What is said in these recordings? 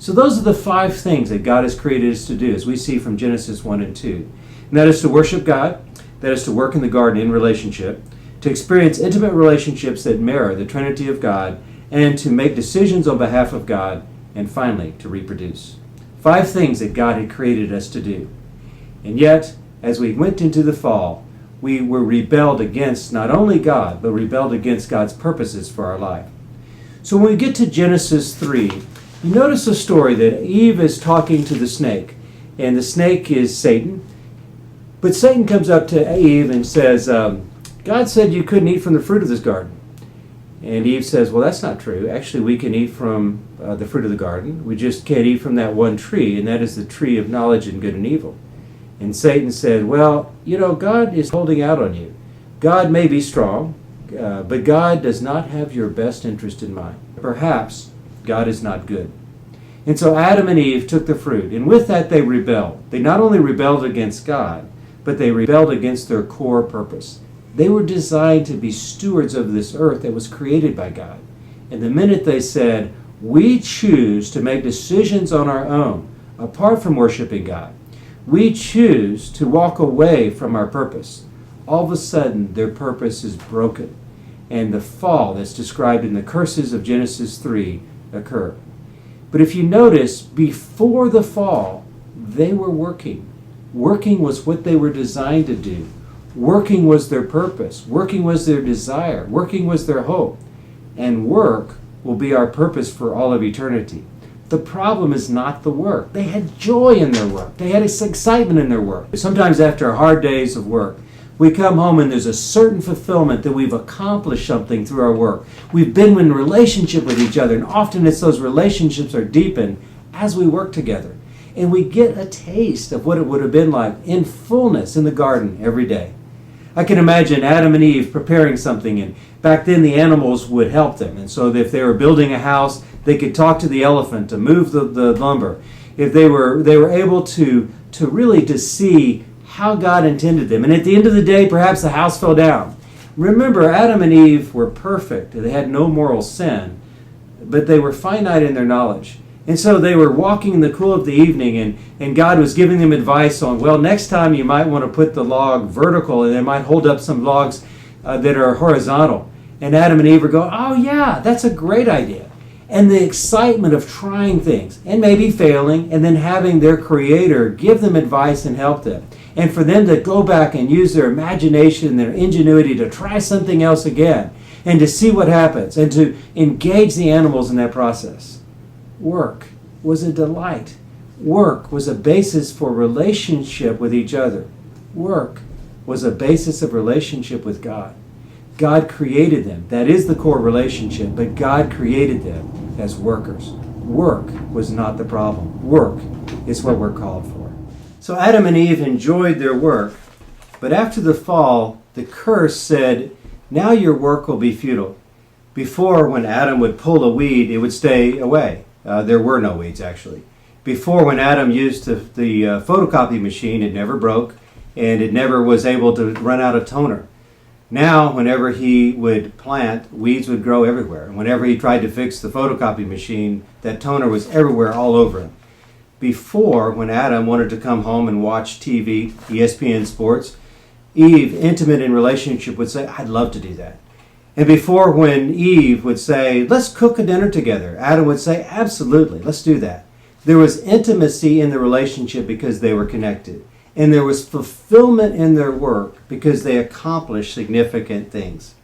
So those are the 5 things that God has created us to do, as we see from Genesis 1 and 2. And that is to worship God, that is to work in the garden in relationship, to experience intimate relationships that mirror the Trinity of God, and to make decisions on behalf of God, and finally, to reproduce. 5 things that God had created us to do. And yet, as we went into the fall, we were rebelled against not only God, but rebelled against God's purposes for our life. So when we get to Genesis 3, you notice a story that Eve is talking to the snake, and the snake is Satan. But Satan comes up to Eve and says, God said you couldn't eat from the fruit of this garden. And Eve says, well, that's not true. Actually, we can eat from the fruit of the garden. We just can't eat from that one tree, and that is the tree of knowledge and good and evil. And Satan said, well, God is holding out on you. God may be strong, but God does not have your best interest in mind. Perhaps God is not good. And so Adam and Eve took the fruit, and with that they rebelled. They not only rebelled against God, but they rebelled against their core purpose. They were designed to be stewards of this earth that was created by God. And the minute they said, we choose to make decisions on our own, apart from worshiping God, we choose to walk away from our purpose, all of a sudden their purpose is broken. And the fall that's described in the curses of Genesis 3 occur. But if you notice, before the fall, they were working. Working was what they were designed to do. Working was their purpose. Working was their desire. Working was their hope. And work will be our purpose for all of eternity. The problem is not the work. They had joy in their work. They had excitement in their work. Sometimes after hard days of work, we come home and there's a certain fulfillment that we've accomplished something through our work. We've been in relationship with each other, and often it's those relationships are deepened as we work together. And we get a taste of what it would have been like in fullness in the garden every day. I can imagine Adam and Eve preparing something, and back then the animals would help them. And so if they were building a house, they could talk to the elephant to move the lumber. If they were able to really to see how God intended them. And at the end of the day, perhaps the house fell down. Remember, Adam and Eve were perfect. They had no moral sin, but they were finite in their knowledge. And so they were walking in the cool of the evening, and God was giving them advice on, well, next time you might want to put the log vertical, and they might hold up some logs that are horizontal. And Adam and Eve were going, oh yeah, that's a great idea. And the excitement of trying things, and maybe failing, and then having their Creator give them advice and help them. And for them to go back and use their imagination, their ingenuity to try something else again, and to see what happens, and to engage the animals in that process. Work was a delight. Work was a basis for relationship with each other. Work was a basis of relationship with God. God created them. That is the core relationship, but God created them as workers. Work was not the problem. Work is what we're called for. So Adam and Eve enjoyed their work, but after the fall, the curse said, now your work will be futile. Before, when Adam would pull a weed, it would stay away. There were no weeds, actually. Before, when Adam used the photocopy machine, it never broke, and it never was able to run out of toner. Now, whenever he would plant, weeds would grow everywhere. And whenever he tried to fix the photocopy machine, that toner was everywhere, all over him. Before, when Adam wanted to come home and watch TV, ESPN Sports, Eve, intimate in relationship, would say, I'd love to do that. And before, when Eve would say, let's cook a dinner together, Adam would say, absolutely, let's do that. There was intimacy in the relationship because they were connected. And there was fulfillment in their work because they accomplished significant things.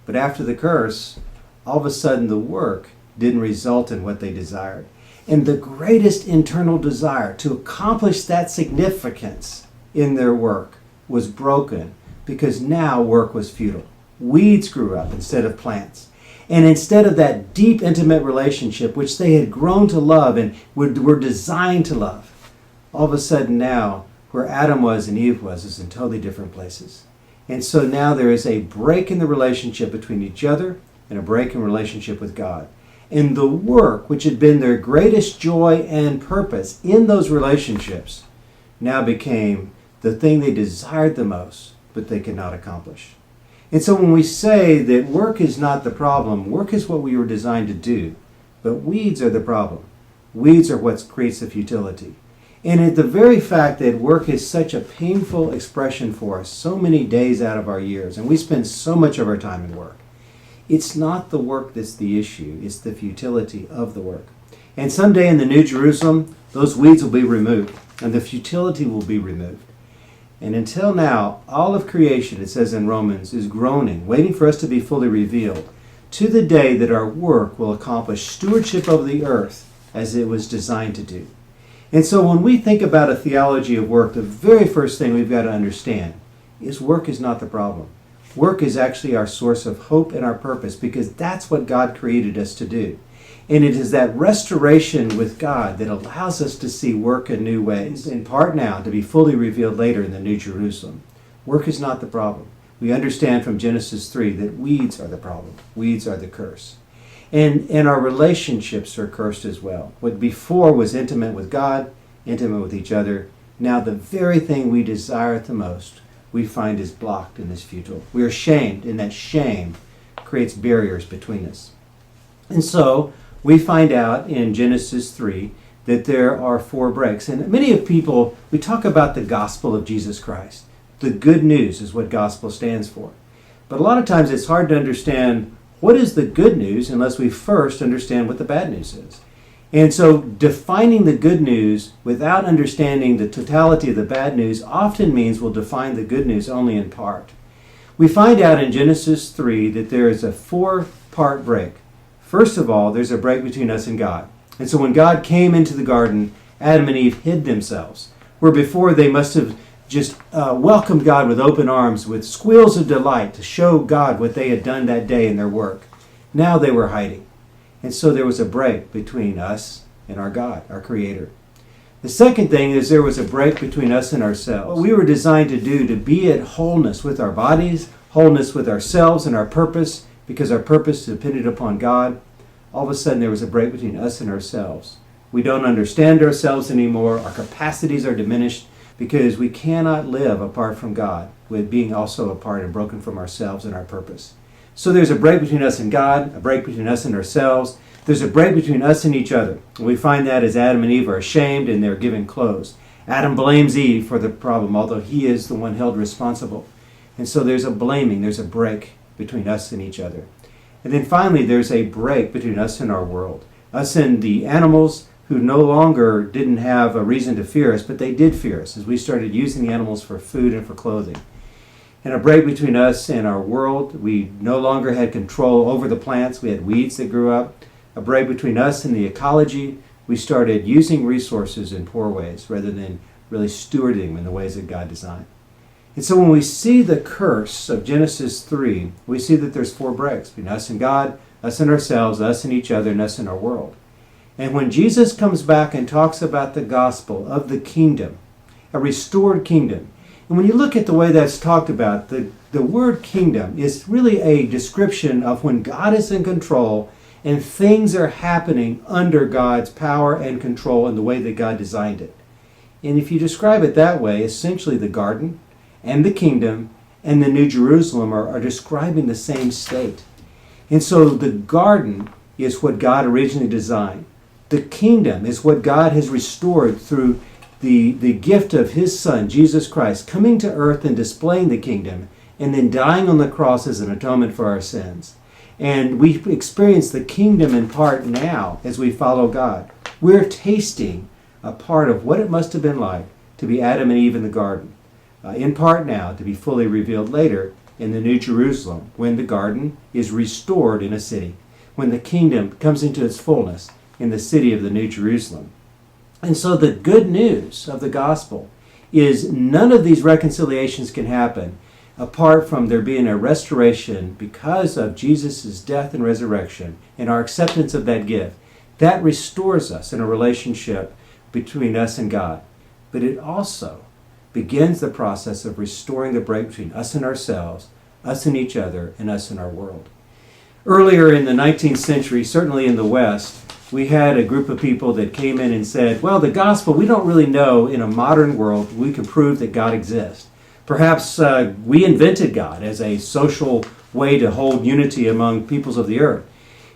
But after the curse, all of a sudden the work didn't result in what they desired. And the greatest internal desire to accomplish that significance in their work was broken because now work was futile. Weeds grew up instead of plants. And instead of that deep, intimate relationship, which they had grown to love and were designed to love, all of a sudden now, where Adam was and Eve was is in totally different places. And so now there is a break in the relationship between each other and a break in relationship with God. And the work, which had been their greatest joy and purpose in those relationships, now became the thing they desired the most, but they could not accomplish. And so when we say that work is not the problem, work is what we were designed to do, but weeds are the problem. Weeds are what creates the futility. And the very fact that work is such a painful expression for us so many days out of our years, and we spend so much of our time in work, it's not the work that's the issue, it's the futility of the work. And someday in the New Jerusalem, those weeds will be removed, and the futility will be removed. And until now, all of creation, it says in Romans, is groaning, waiting for us to be fully revealed, to the day that our work will accomplish stewardship of the earth as it was designed to do. And so when we think about a theology of work, the very first thing we've got to understand is work is not the problem. Work is actually our source of hope and our purpose, because that's what God created us to do. And it is that restoration with God that allows us to see work in new ways, in part now, to be fully revealed later in the New Jerusalem. Work is not the problem. We understand from Genesis 3 that weeds are the problem. Weeds are the curse. And our relationships are cursed as well. What before was intimate with God, intimate with each other, now the very thing we desire the most, we find is blocked and is futile. We are shamed, and that shame creates barriers between us. And so we find out in Genesis 3 that there are 4 breaks. And many of people, we talk about the gospel of Jesus Christ. The good news is what gospel stands for. But a lot of times it's hard to understand what is the good news unless we first understand what the bad news is. And so defining the good news without understanding the totality of the bad news often means we'll define the good news only in part. We find out in Genesis 3 that there is a 4-part break. First of all, there's a break between us and God. And so when God came into the garden, Adam and Eve hid themselves, where before they must have just welcomed God with open arms, with squeals of delight to show God what they had done that day in their work. Now they were hiding. And so there was a break between us and our God, our Creator. The second thing is there was a break between us and ourselves. What we were designed to do, to be at wholeness with our bodies, wholeness with ourselves and our purpose, because our purpose depended upon God. All of a sudden there was a break between us and ourselves. We don't understand ourselves anymore. Our capacities are diminished, because we cannot live apart from God, with being also apart and broken from ourselves and our purpose. So there's a break between us and God, a break between us and ourselves. There's a break between us and each other. And we find that as Adam and Eve are ashamed and they're given clothes. Adam blames Eve for the problem, although he is the one held responsible. And so there's a blaming, there's a break between us and each other. And then finally, there's a break between us and our world. Us and the animals, who no longer didn't have a reason to fear us, but they did fear us as we started using the animals for food and for clothing. And a break between us and our world. We no longer had control over the plants. We had weeds that grew up. A break between us and the ecology. We started using resources in poor ways rather than really stewarding them in the ways that God designed. And so when we see the curse of Genesis 3, we see that there's 4 breaks between us and God, us and ourselves, us and each other, and us and our world. And when Jesus comes back and talks about the gospel of the kingdom, a restored kingdom, and when you look at the way that's talked about, the word kingdom is really a description of when God is in control and things are happening under God's power and control in the way that God designed it. And if you describe it that way, essentially the garden and the kingdom and the New Jerusalem are describing the same state. And so the garden is what God originally designed. The kingdom is what God has restored through the gift of His Son, Jesus Christ, coming to earth and displaying the kingdom, and then dying on the cross as an atonement for our sins. And we experience the kingdom in part now as we follow God. We're tasting a part of what it must have been like to be Adam and Eve in the garden. In part now, to be fully revealed later in the New Jerusalem, when the garden is restored in a city, when the kingdom comes into its fullness in the city of the New Jerusalem. And so the good news of the gospel is none of these reconciliations can happen apart from there being a restoration because of Jesus' death and resurrection and our acceptance of that gift. That restores us in a relationship between us and God. But it also begins the process of restoring the break between us and ourselves, us and each other, and us and our world. Earlier in the 19th century, certainly in the West, we had a group of people that came in and said, well, the gospel, we don't really know in a modern world we can prove that God exists. Perhaps we invented God as a social way to hold unity among peoples of the earth.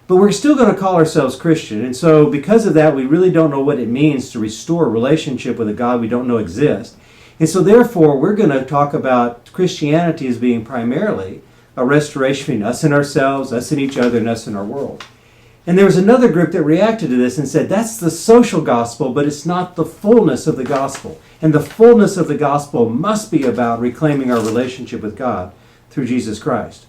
But we're still going to call ourselves Christian. And so because of that, we really don't know what it means to restore a relationship with a God we don't know exists. And so therefore, we're going to talk about Christianity as being primarily a restoration between us and ourselves, us and each other, and us and our world. And there was another group that reacted to this and said, that's the social gospel, but it's not the fullness of the gospel. And the fullness of the gospel must be about reclaiming our relationship with God through Jesus Christ.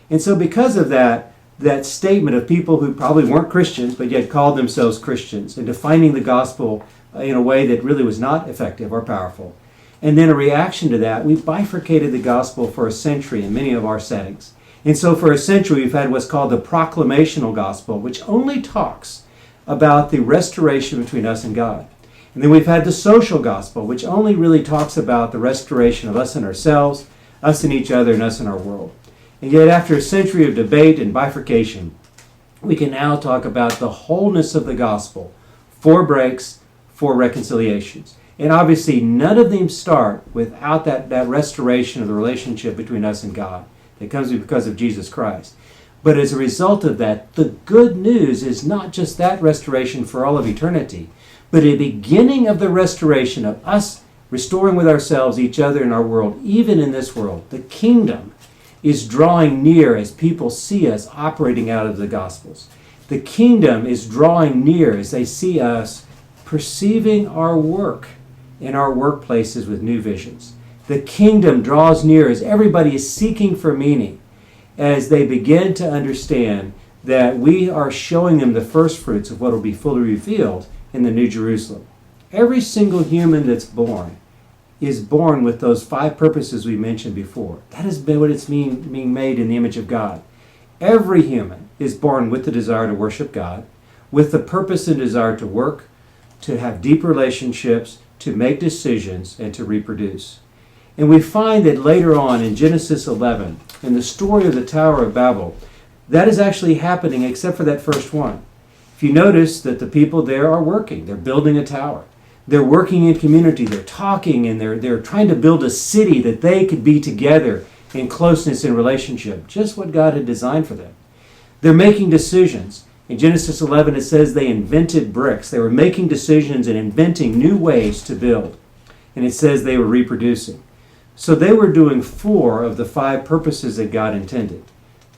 And so because of that statement of people who probably weren't Christians, but yet called themselves Christians, and defining the gospel in a way that really was not effective or powerful, and then a reaction to that, we bifurcated the gospel for a century in many of our settings. And so for a century, we've had what's called the proclamational gospel, which only talks about the restoration between us and God. And then we've had the social gospel, which only really talks about the restoration of us and ourselves, us and each other, and us and our world. And yet after a century of debate and bifurcation, we can now talk about the wholeness of the gospel, 4 breaks, 4 reconciliations. And obviously none of them start without that restoration of the relationship between us and God that comes because of Jesus Christ. But as a result of that, the good news is not just that restoration for all of eternity, but a beginning of the restoration of us restoring with ourselves, each other, and our world, even in this world. The kingdom is drawing near as people see us operating out of the Gospels. The kingdom is drawing near as they see us perceiving our work in our workplaces with new visions. The kingdom draws near as everybody is seeking for meaning, as they begin to understand that we are showing them the first fruits of what will be fully revealed in the New Jerusalem. Every single human that's born is born with those 5 purposes we mentioned before. That has been what it's being made in the image of God. Every human is born with the desire to worship God, with the purpose and desire to work, to have deep relationships, to make decisions, and to reproduce. And we find that later on in Genesis 11, in the story of the Tower of Babel, that is actually happening except for that first one. If you notice that the people there are working, they're building a tower. They're working in community, they're talking, and they're trying to build a city that they could be together in closeness and relationship, just what God had designed for them. They're making decisions. In Genesis 11, it says they invented bricks. They were making decisions and inventing new ways to build. And it says they were reproducing. So they were doing 4 of the 5 purposes that God intended.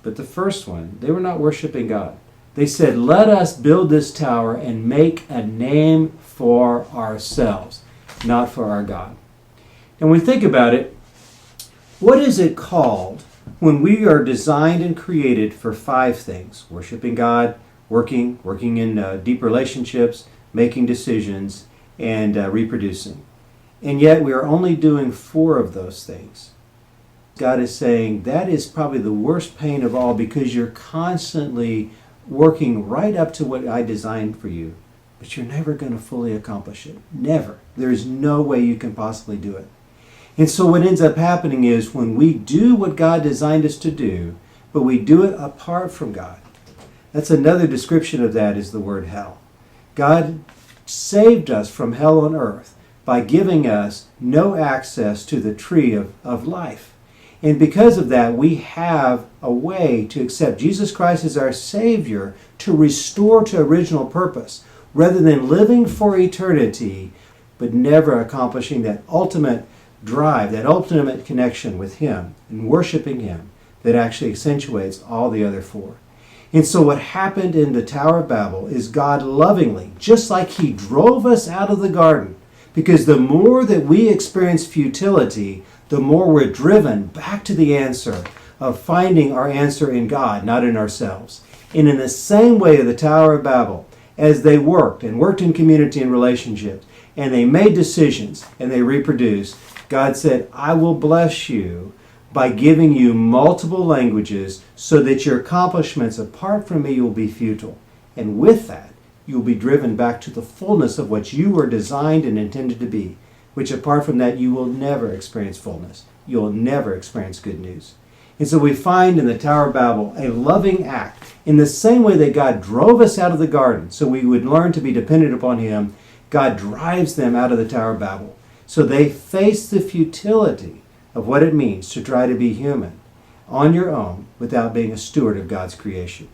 But the first one, they were not worshiping God. They said, let us build this tower and make a name for ourselves, not for our God. And when we think about it, what is it called when we are designed and created for 5 things? Worshiping God, working in deep relationships, making decisions, and reproducing. And yet we are only doing 4 of those things. God is saying that is probably the worst pain of all, because you're constantly working right up to what I designed for you, but you're never going to fully accomplish it. Never. There's no way you can possibly do it. And so what ends up happening is when we do what God designed us to do, but we do it apart from God. That's another description of that is the word hell. God saved us from hell on earth by giving us no access to the tree of life. And because of that, we have a way to accept Jesus Christ as our Savior to restore to original purpose, rather than living for eternity, but never accomplishing that ultimate drive, that ultimate connection with Him and worshiping Him that actually accentuates all the other 4. And so what happened in the Tower of Babel is God lovingly, just like He drove us out of the garden, because the more that we experience futility, the more we're driven back to the answer of finding our answer in God, not in ourselves. And in the same way of the Tower of Babel, as they worked in community and relationships, and they made decisions and they reproduced, God said, I will bless you by giving you multiple languages so that your accomplishments apart from me will be futile. And with that, you'll be driven back to the fullness of what you were designed and intended to be, which apart from that, you will never experience fullness. You'll never experience good news. And so we find in the Tower of Babel a loving act. In the same way that God drove us out of the garden so we would learn to be dependent upon Him, God drives them out of the Tower of Babel. So they face the futility of what it means to try to be human on your own without being a steward of God's creation.